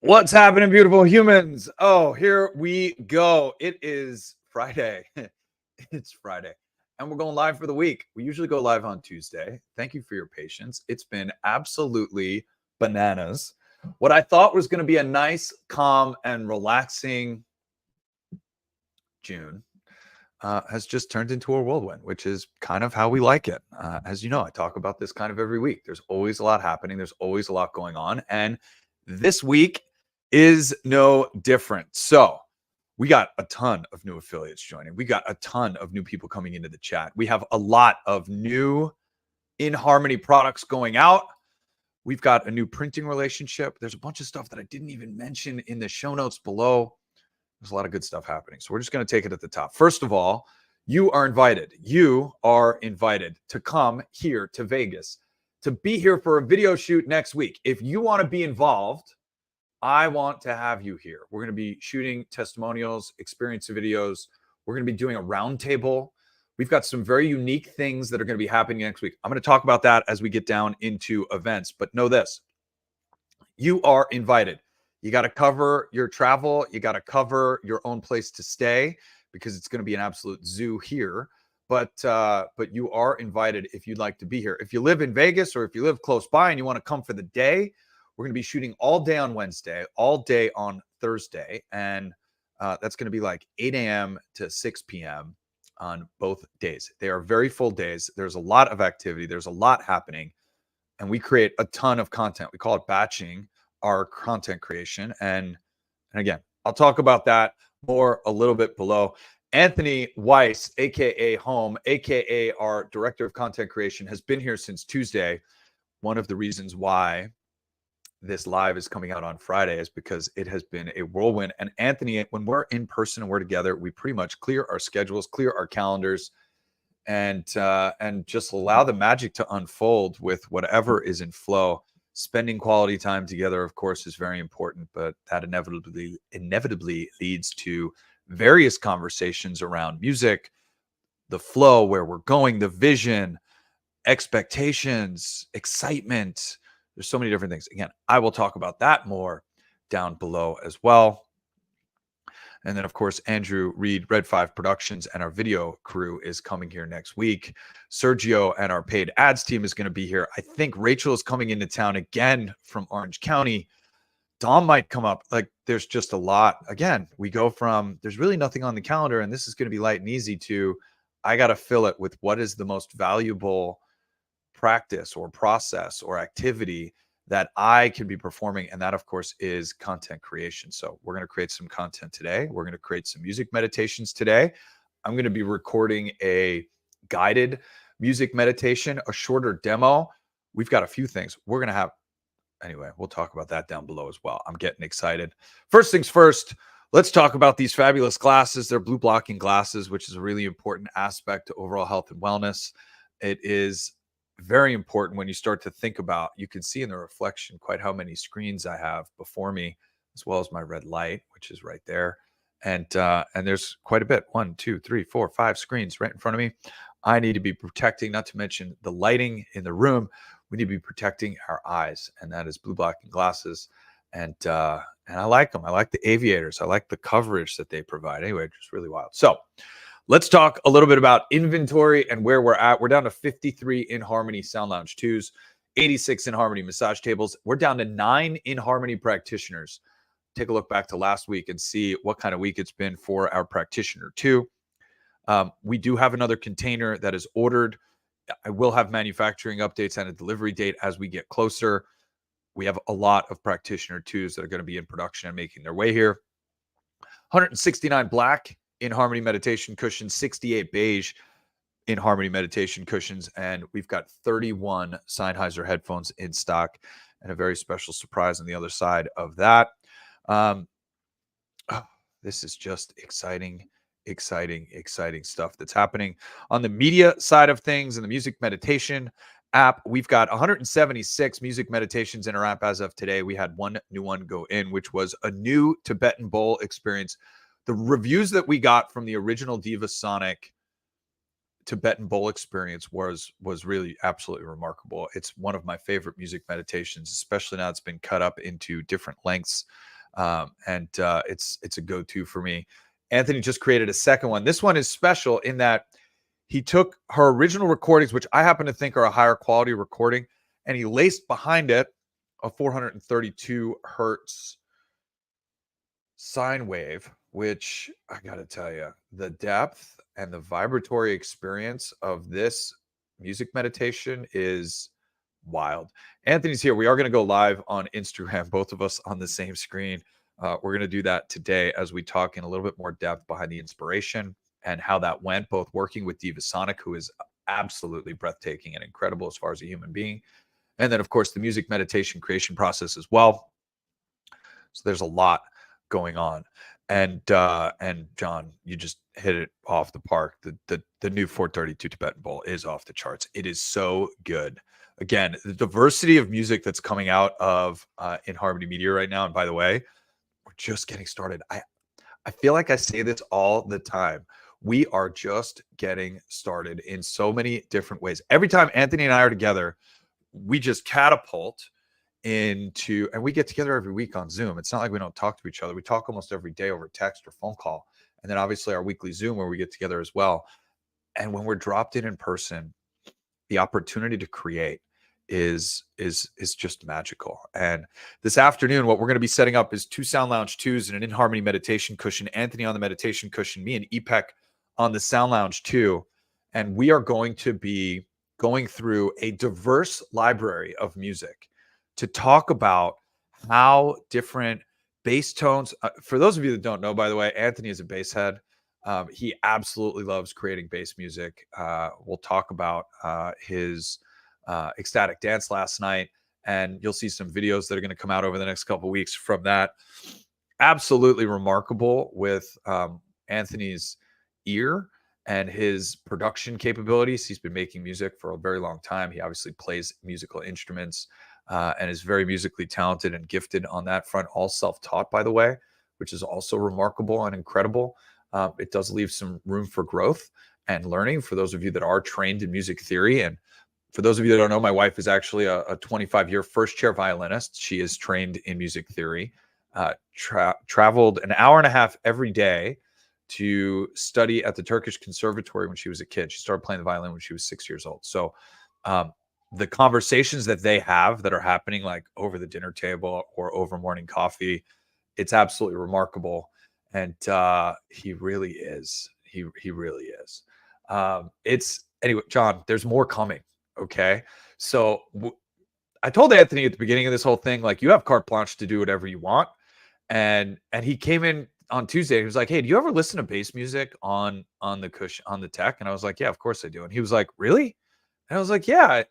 What's happening, beautiful humans? Oh, here we go. It is Friday. It's Friday, and we're going live for the week. We usually go live on Tuesday. Thank you for your patience. It's been absolutely bananas. What I thought was going to be a nice, calm, and relaxing June has just turned into a whirlwind, which is kind of how we like it. As you know, I talk about this kind of every week. There's always a lot happening, there's always a lot going on. And this week is no different. So, we got a ton of new affiliates joining. We got a ton of new people coming into the chat. We have a lot of new inHarmony products going out. We've got a new printing relationship. There's a bunch of stuff that I didn't even mention in the show notes below. There's a lot of good stuff happening. So we're just going to take it at the top. First of all, you are invited. You are invited to come here to Vegas, to be here for a video shoot next week. If you want to be involved, I want to have you here. We're going to be shooting testimonials, experience videos. We're going to be doing a roundtable. We've got some very unique things that are going to be happening next week. I'm going to talk about that as we get down into events. But know this, you are invited. You got to cover your travel. You got to cover your own place to stay because it's going to be an absolute zoo here. But you are invited if you'd like to be here. If you live in Vegas or if you live close by and you want to come for the day, we're going to be shooting all day on Wednesday, all day on Thursday. And that's going to be like 8 a.m. to 6 p.m. on both days. They are very full days. There's a lot of activity. There's a lot happening. And we create a ton of content. We call it batching our content creation. And again, I'll talk about that more a little bit below. Anthony Weiss, aka Home, aka our director of content creation, has been here since Tuesday. One of the reasons why this live is coming out on Friday is because it has been a whirlwind. And Anthony, when we're in person and we're together, we pretty much clear our schedules, clear our calendars, and just allow the magic to unfold with whatever is in flow. Spending quality time together, of course, is very important, but that inevitably leads to various conversations around music, the flow, where we're going, the vision, expectations, excitement. There's so many different things. Again, I will talk about that more down below as well. And then, of course, Andrew Reed, Red 5 Productions, and our video crew is coming here next week. Sergio and our paid ads team is going to be here. I think Rachel is coming into town again from Orange County. Dom might come up. Like, there's just a lot. Again, we go from there's really nothing on the calendar, and this is going to be light and easy, to I got to fill it with what is the most valuable practice or process or activity that I can be performing. And that, of course, is content creation. So we're going to create some content today. We're going to create some music meditations today. I'm going to be recording a guided music meditation, a shorter demo. We've got a few things we're going to have. Anyway, we'll talk about that down below as well. I'm getting excited. First things first, let's talk about these fabulous glasses. They're blue blocking glasses, which is a really important aspect to overall health and wellness. It is very important when you start to think about, you can see in the reflection quite how many screens I have before me, as well as my red light, which is right there. And there's quite a bit, 1, 2, 3, 4, 5 screens right in front of me. I need to be protecting, not to mention the lighting in the room. We need to be protecting our eyes, and that is blue blocking glasses. And I like them. I like the aviators. I like the coverage that they provide. Anyway, just really wild. So let's talk a little bit about inventory and where we're at. We're down to 53 inHarmony Sound Lounge 2s, 86 inHarmony massage tables. We're down to 9 inHarmony practitioners. Take a look back to last week and see what kind of week it's been for our Practitioner 2. We do have another container that is ordered. I will have manufacturing updates and a delivery date as we get closer. We have a lot of Practitioner 2s that are going to be in production and making their way here. 169 black inHarmony meditation cushions, 68 beige inHarmony meditation cushions, and we've got 31 Sennheiser headphones in stock, and a very special surprise on the other side of that. This is just exciting stuff that's happening on the media side of things. In the music meditation app, we've got 176 music meditations in our app as of today. We had one new one go in, which was a new Tibetan Bowl Experience. The reviews that we got from the original DivaSonic Tibetan Bowl Experience was really absolutely remarkable. It's one of my favorite music meditations, especially now it's been cut up into different lengths, and it's a go-to for me. Anthony just created a second one. This one is special in that he took her original recordings, which I happen to think are a higher quality recording, and he laced behind it a 432 hertz sine wave, which I got to tell you, the depth and the vibratory experience of this music meditation is wild. Anthony's here. We are going to go live on Instagram, both of us on the same screen. We're going to do that today as we talk in a little bit more depth behind the inspiration and how that went, both working with DivaSonic, who is absolutely breathtaking and incredible as far as a human being, and then, of course, the music meditation creation process as well. So there's a lot going on. And John, you just hit it off the park. The new 432 Tibetan Bowl is off the charts. It is so good. Again, the diversity of music that's coming out of inHarmony Media right now. And by the way, we're just getting started. I feel like I say this all the time. We are just getting started in so many different ways. Every time Anthony and I are together, we just catapult into, and we get together every week on Zoom. It's not like we don't talk to each other. We talk almost every day over text or phone call. And then obviously our weekly Zoom where we get together as well. And when we're dropped in person, the opportunity to create is just magical. And this afternoon, what we're going to be setting up is 2 Sound Lounge 2s and an inHarmony meditation cushion, Anthony on the meditation cushion, me and Epec on the Sound Lounge 2. And we are going to be going through a diverse library of music to talk about how different bass tones, for those of you that don't know, by the way, Anthony is a bass head. He absolutely loves creating bass music. We'll talk about his ecstatic dance last night, and you'll see some videos that are going to come out over the next couple of weeks from that. Absolutely remarkable with Anthony's ear and his production capabilities. He's been making music for a very long time. He obviously plays musical instruments and is very musically talented and gifted on that front, all self-taught, by the way, which is also remarkable and incredible. It does leave some room for growth and learning for those of you that are trained in music theory. And for those of you that don't know, my wife is actually a 25-year first chair violinist. She is trained in music theory, traveled an hour and a half every day to study at the Turkish Conservatory when she was a kid. She started playing the violin when she was 6 years old. So the conversations that they have that are happening like over the dinner table or over morning coffee, it's absolutely remarkable. And he really is. He really is. It's anyway, John, there's more coming. Okay. So I told Anthony at the beginning of this whole thing, like, you have carte blanche to do whatever you want. And he came in on Tuesday. He was like, "Hey, do you ever listen to bass music on the cushion, on the tech?" And I was like, "Yeah, of course I do." And he was like, "Really?" And I was like, "Yeah,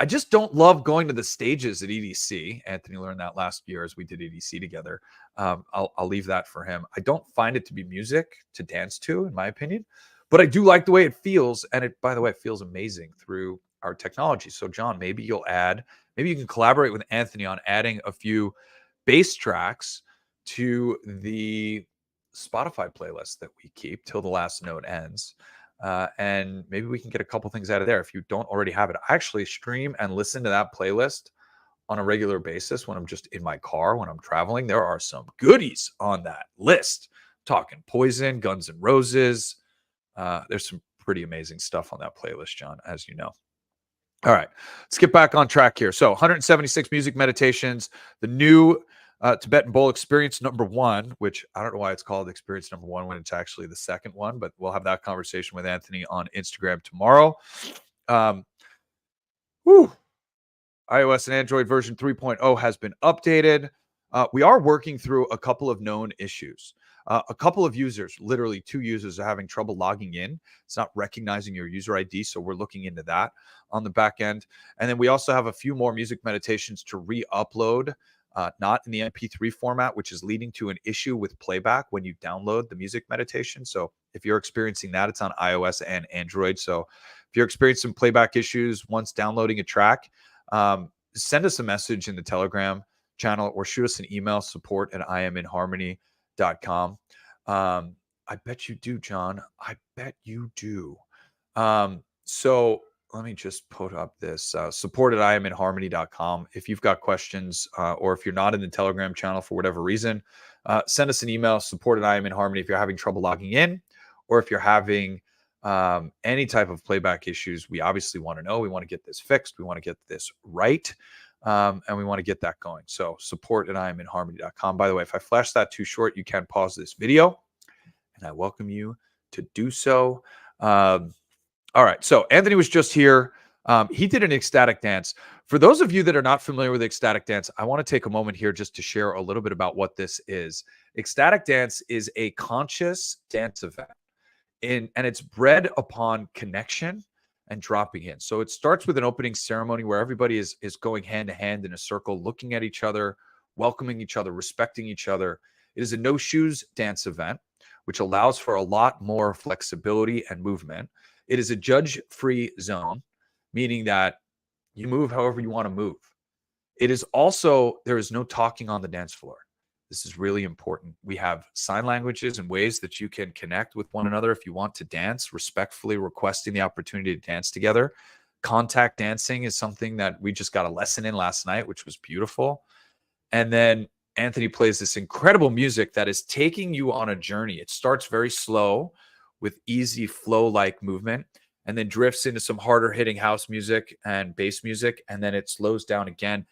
I just don't love going to the stages at EDC." Anthony learned that last year as we did EDC together. I'll leave that for him. I don't find it to be music to dance to, in my opinion, but I do like the way it feels. And it, by the way, feels amazing through our technology. So John, maybe you can collaborate with Anthony on adding a few bass tracks to the Spotify playlist that we keep till the last note ends. And maybe we can get a couple things out of there if you don't already have it. I actually stream and listen to that playlist on a regular basis when I'm just in my car, when I'm traveling. There are some goodies on that list. Talking Poison, Guns N' Roses. There's some pretty amazing stuff on that playlist, John, as you know. All right, let's get back on track here. So 176 music meditations, the new Tibetan Bowl Experience #1, which I don't know why it's called Experience #1 when it's actually the second one, but we'll have that conversation with Anthony on Instagram tomorrow. iOS and Android version 3.0 has been updated. We are working through a couple of known issues. A couple of users, literally 2 users, are having trouble logging in. It's not recognizing your user ID, so we're looking into that on the back end. And then we also have a few more music meditations to re-upload, not in the MP3 format, which is leading to an issue with playback when you download the music meditation. So if you're experiencing that, it's on iOS and Android. So if you're experiencing playback issues once downloading a track, send us a message in the Telegram channel or shoot us an email, support@IamInHarmony.com. I bet you do, John. I bet you do. So let me just put up this support at inharmony.com. If you've got questions or if you're not in the Telegram channel for whatever reason, send us an email, support at inharmony if you're having trouble logging in, or if you're having any type of playback issues. We obviously want to know. We want to get this fixed. We want to get this right. And we want to get that going. So support at inharmony.com. By the way, if I flash that too short, you can pause this video, and I welcome you to do so. All right. So Anthony was just here. He did an ecstatic dance. For those of you that are not familiar with ecstatic dance, I want to take a moment here just to share a little bit about what this is. Ecstatic dance is a conscious dance event, and it's bred upon connection and dropping in. So it starts with an opening ceremony where everybody is going hand to hand in a circle, looking at each other, welcoming each other, respecting each other. It is a no shoes dance event, which allows for a lot more flexibility and movement. It is a judge-free zone, meaning that you move however you want to move. It is also, there is no talking on the dance floor. This is really important. We have sign languages and ways that you can connect with one another if you want to dance, respectfully requesting the opportunity to dance together. Contact dancing is something that we just got a lesson in last night, which was beautiful. And then Anthony plays this incredible music that is taking you on a journey. It starts very slow with easy flow-like movement, and then drifts into some harder hitting house music and bass music, and then it slows down again.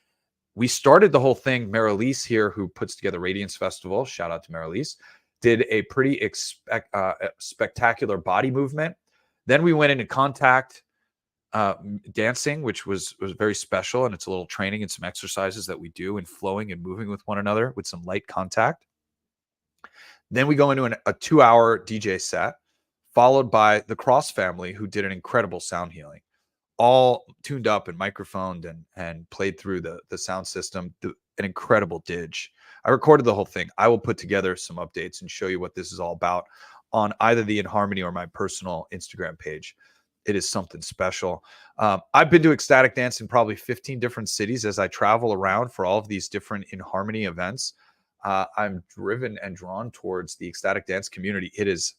We started the whole thing. Marilise here, who puts together Radiance Festival, shout out to Marilise, did a pretty spectacular body movement. Then we went into contact dancing, which was very special, and it's a little training and some exercises that we do in flowing and moving with one another with some light contact. Then we go into a 2-hour DJ set, followed by the Cross family, who did an incredible sound healing, all tuned up and microphoned and played through the sound system, an incredible dig. I recorded the whole thing. I will put together some updates and show you what this is all about on either the inHarmony or my personal Instagram page. It is something special. I've been to ecstatic dance in probably 15 different cities as I travel around for all of these different inHarmony events. I'm driven and drawn towards the ecstatic dance community. It is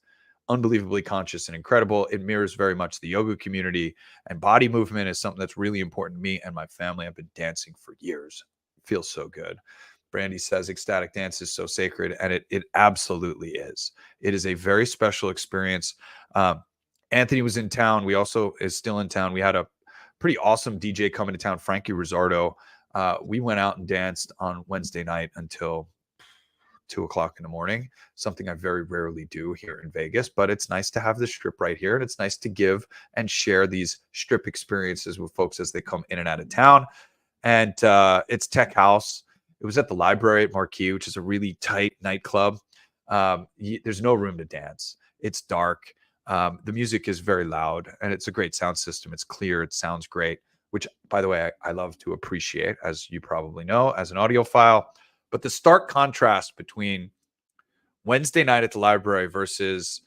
unbelievably conscious and incredible. It mirrors very much the yoga community, and body movement is something that's really important to me and my family. I've been dancing for years. It feels so good. Brandy says ecstatic dance is so sacred, and it absolutely is. It is a very special experience. Anthony was in town. We also is still in town. We had a pretty awesome DJ coming to town, Frankie Rizzardo. We went out and danced on Wednesday night until 2 o'clock in the morning, something I very rarely do here in Vegas, but it's nice to have the strip right here. And it's nice to give and share these strip experiences with folks as they come in and out of town. And it's Tech House. It was at the Library at Marquee, which is a really tight nightclub. There's no room to dance. It's dark. The music is very loud, and it's a great sound system. It's clear. It sounds great, which, by the way, I love to appreciate, as you probably know, as an audiophile. But the stark contrast between Wednesday night at the Library versus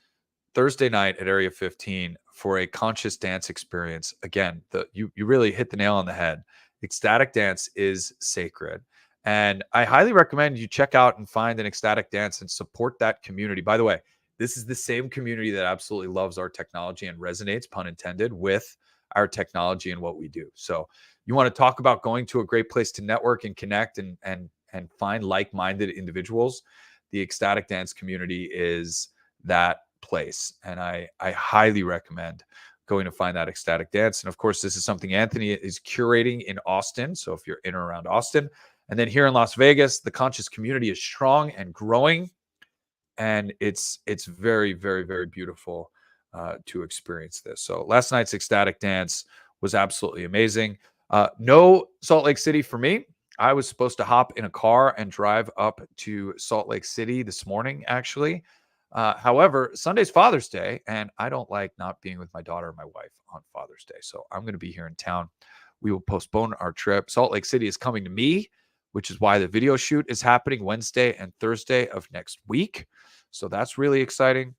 Thursday night at Area 15 for a conscious dance experience, again, you really hit the nail on the head. Ecstatic dance is sacred. And I highly recommend you check out and find an ecstatic dance and support that community. By the way, this is the same community that absolutely loves our technology and resonates, pun intended, with our technology and what we do. So you want to talk about going to a great place to network and connect and find like-minded individuals. The ecstatic dance community is that place. And I highly recommend going to find that ecstatic dance. And of course, this is something Anthony is curating in Austin. So if you're in or around Austin, and then here in Las Vegas, the conscious community is strong and growing. And it's very, very, very beautiful to experience this. So last night's ecstatic dance was absolutely amazing. No Salt Lake City for me. I was supposed to hop in a car and drive up to Salt Lake City this morning, actually. However, Sunday's Father's Day, and I don't like not being with my daughter and my wife on Father's Day. So I'm going to be here in town. We will postpone our trip. Salt Lake City is coming to me, which is why the video shoot is happening Wednesday and Thursday of next week. So that's really exciting.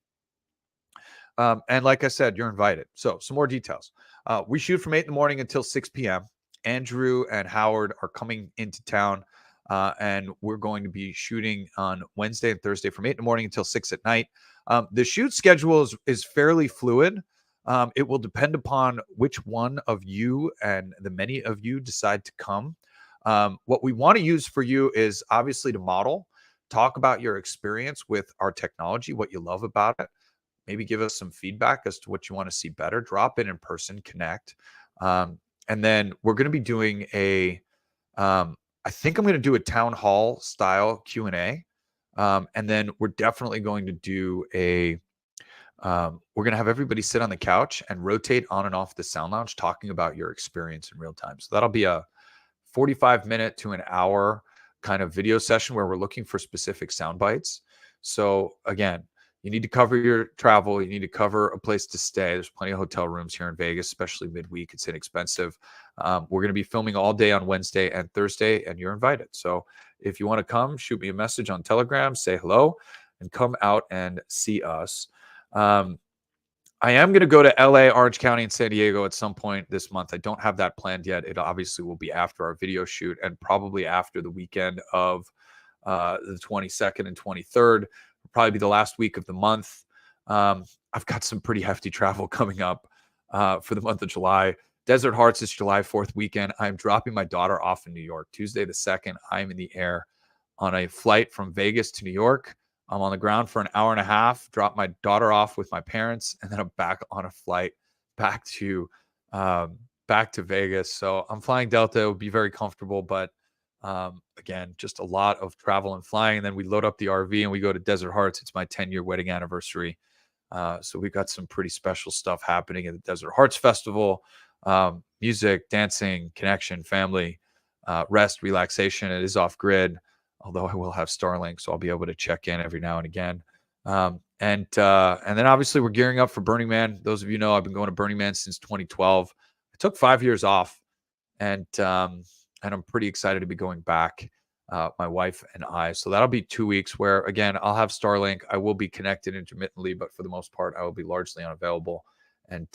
And like I said, you're invited. So some more details. We shoot from 8 in the morning until 6 p.m. Andrew and Howard are coming into town, and we're going to be shooting on Wednesday and Thursday from 8 in the morning until 6 at night. The shoot schedule is fairly fluid. It will depend upon which one of you and the many of you decide to come. What we want to use for you is obviously to model, talk about your experience with our technology, what you love about it, maybe give us some feedback as to what you want to see better, drop in person, connect. And then we're going to be doing I think I'm going to do a town hall style Q&A. And then we're definitely going to do we're going to have everybody sit on the couch and rotate on and off the sound lounge talking about your experience in real time. So that'll be a 45-minute to an hour kind of video session where we're looking for specific sound bites. So again, you need to cover your travel. You need to cover a place to stay. There's plenty of hotel rooms here in Vegas, especially midweek. It's inexpensive. We're going to be filming all day on Wednesday and Thursday, and you're invited. So if you want to come, shoot me a message on Telegram, say hello, and come out and see us. I am going to go to LA, Orange County, and San Diego at some point this month. I don't have that planned yet. It obviously will be after our video shoot and probably after the weekend of the 22nd and 23rd. Will probably be the last week of the month. I've got some pretty hefty travel coming up for the month of July. Desert Hearts is July 4th weekend. I'm dropping my daughter off in New York. Tuesday the 2nd, I'm in the air on a flight from Vegas to New York. I'm on the ground for an hour and a half, drop my daughter off with my parents, and then I'm back on a flight back to Vegas. So I'm flying Delta. It will be very comfortable, but again, just a lot of travel and flying. And then we load up the RV and we go to Desert Hearts. It's my 10-year wedding anniversary. So we've got some pretty special stuff happening at the Desert Hearts Festival. Music, dancing, connection, family, rest, relaxation. It is off grid, although I will have Starlink, so I'll be able to check in every now and again. And then obviously we're gearing up for Burning Man. Those of you know I've been going to Burning Man since 2012. I took 5 years off, and I'm pretty excited to be going back, my wife and I. So that'll be 2 weeks where, again, I'll have Starlink. I will be connected intermittently, but for the most part, I will be largely unavailable and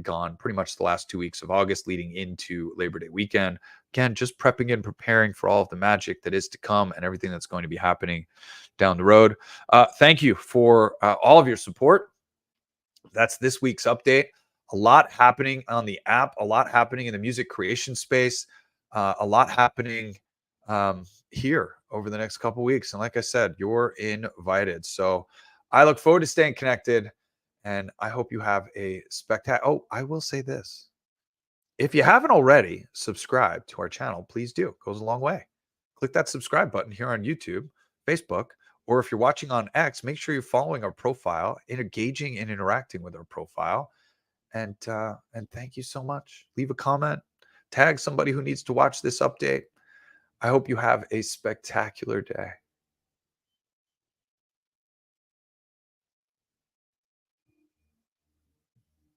gone pretty much the last 2 weeks of August leading into Labor Day weekend. Again, just prepping and preparing for all of the magic that is to come and everything that's going to be happening down the road. Thank you for all of your support. That's this week's update. A lot happening on the app, a lot happening in the music creation space, a lot happening here over the next couple weeks. And like I said, you're invited. So I look forward to staying connected. And I hope you have a spectacular. Oh, I will say this. If you haven't already subscribed to our channel, please do. It goes a long way. Click that subscribe button here on YouTube, Facebook, or if you're watching on X, make sure you're following our profile, engaging and interacting with our profile. And thank you so much. Leave a comment. Tag somebody who needs to watch this update. I hope you have a spectacular day.